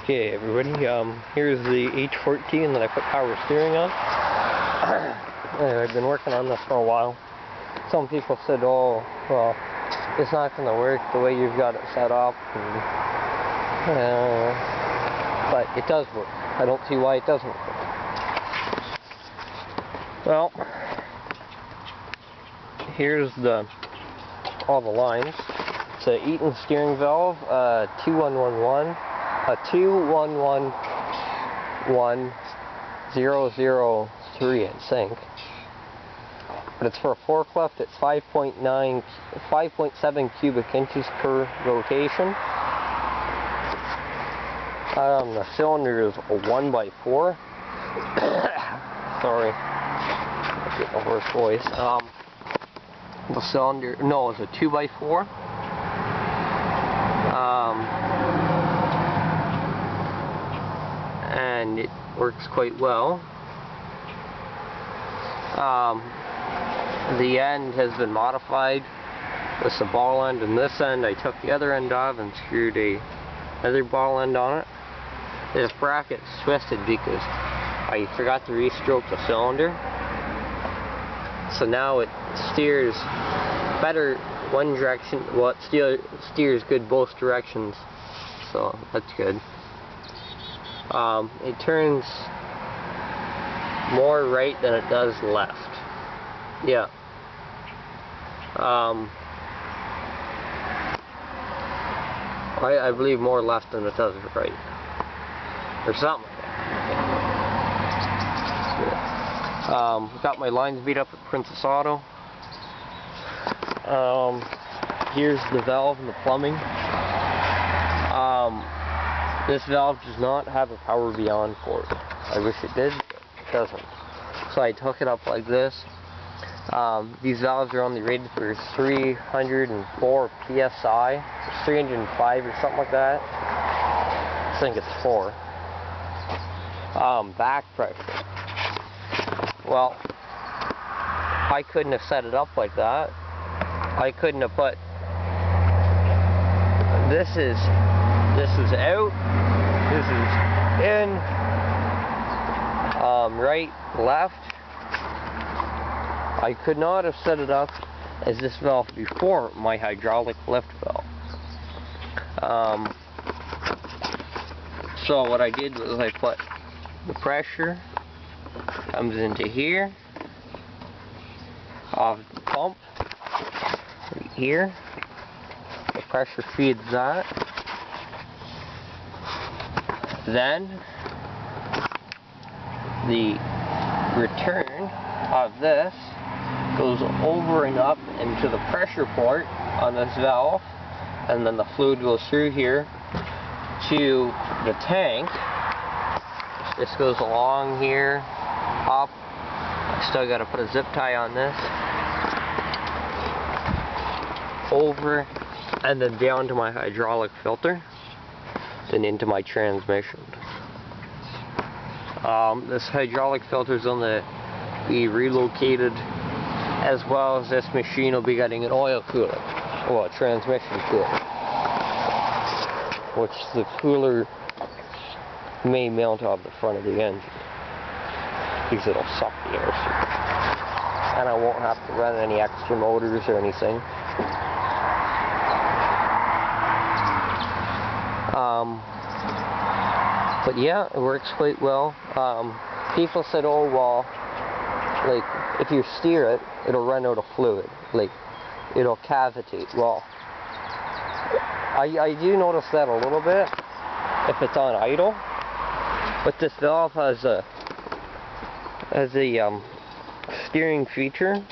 Okay everybody, here's the h14 that I put power steering on. I've been working on this for a while. Some people said, oh, well, it's not going to work the way you've got it set up. But it does work. I don't see why it doesn't work. Well, here's all the lines. It's a Eaton steering valve, 2111. A 211103, I think. But it's for a forklift. It's 5.7 cubic inches per rotation. The cylinder is a 1x4. Sorry, I'm getting a hoarse voice. The cylinder, no, it's a 2x4. And it works quite well. The end has been modified. This is a ball end, and this end I took the other end off and screwed another ball end on it. This bracket's twisted because I forgot to re-stroke the cylinder. So now it steers better one direction. Well, it steers good both directions. So that's good. It turns more right than it does left. Yeah. I believe more left than it does right. Or something like that. Got my lines beat up at Princess Auto. Here's the valve and the plumbing. This valve does not have a power beyond port. I wish it did, but it doesn't. So I took it up like this. These valves are only rated for 304 PSI, 305 or something like that. I think it's 4. Back pressure. Well, I couldn't have set it up like that. I couldn't have put this is out, this is in, right, left. I could not have set it up as this valve before my hydraulic lift valve. So what I did was I put the pressure comes into here, off the pump, right here. The pressure feeds that. Then the return of this goes over and up into the pressure port on this valve, and then the fluid goes through here to the tank. This goes along here, up. I still got to put a zip tie on this. Over, and then down to my hydraulic filter, then into my transmission. This hydraulic filter is going to be relocated, as well as this machine will be getting an oil cooler, well, a transmission cooler, which the cooler may mount off the front of the engine, because it'll suck the air through, and I won't have to run any extra motors or anything. But yeah, it works quite well. People said, oh well, like if you steer it, it'll run out of fluid, like it'll cavitate. Well, I do notice that a little bit if it's on idle, but this valve has a steering feature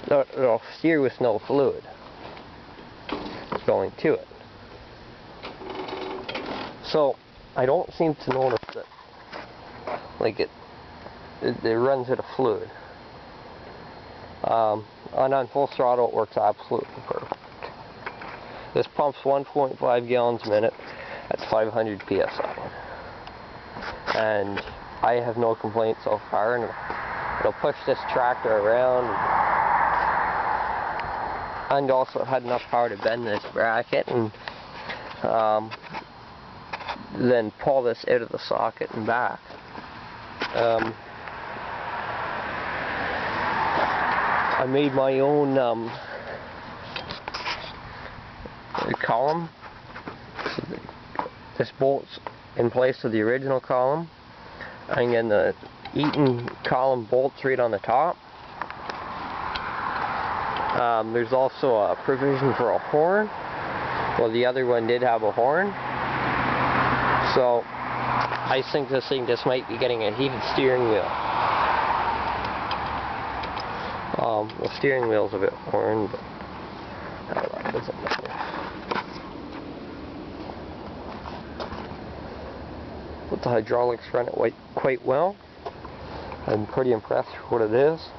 that it'll steer with no fluid going to it. So I don't seem to notice that, like it runs out of fluid. And on full throttle it works absolutely perfect. This pumps 1.5 gallons a minute at 500 PSI. And I have no complaints so far, and it'll push this tractor around, and also it had enough power to bend this bracket, and then pull this out of the socket and back. I made my own column. This bolts in place of the original column, and then the Eaton column bolts right on the top. There's also a provision for a horn. Well, the other one did have a horn. So I think this thing just might be getting a heated steering wheel. The steering wheel's a bit worn, but that doesn't matter. But the hydraulics run it quite well. I'm pretty impressed with what it is.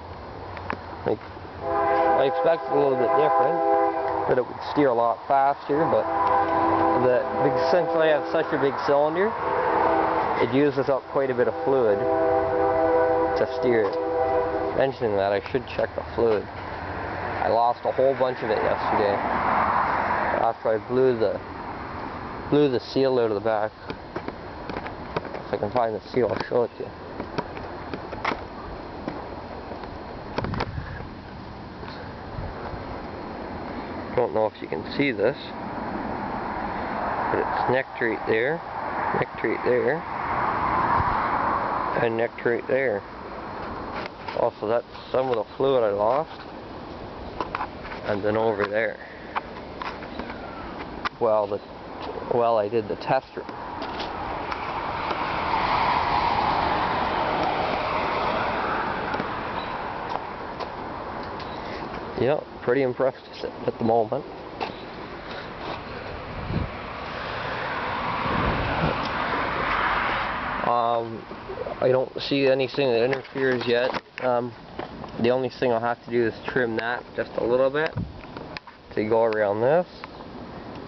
I expected a little bit different, that it would steer a lot faster, but since I have such a big cylinder, it uses up quite a bit of fluid to steer it. Mentioning that, I should check the fluid. I lost a whole bunch of it yesterday after I blew the seal out of the back. If I can find the seal, I'll show it to you. Don't know if you can see this, but it's necked right there, and necked right there. Also, that's some of the fluid I lost, and then over there. Well, I did the test run. Yeah, pretty impressed at the moment. I don't see anything that interferes yet. The only thing I'll have to do is trim that just a little bit to go around this,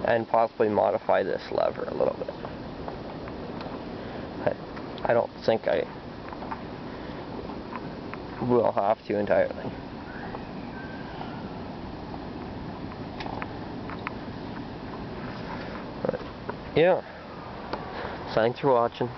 and possibly modify this lever a little bit. But I don't think I will have to entirely. But yeah, thanks for watching.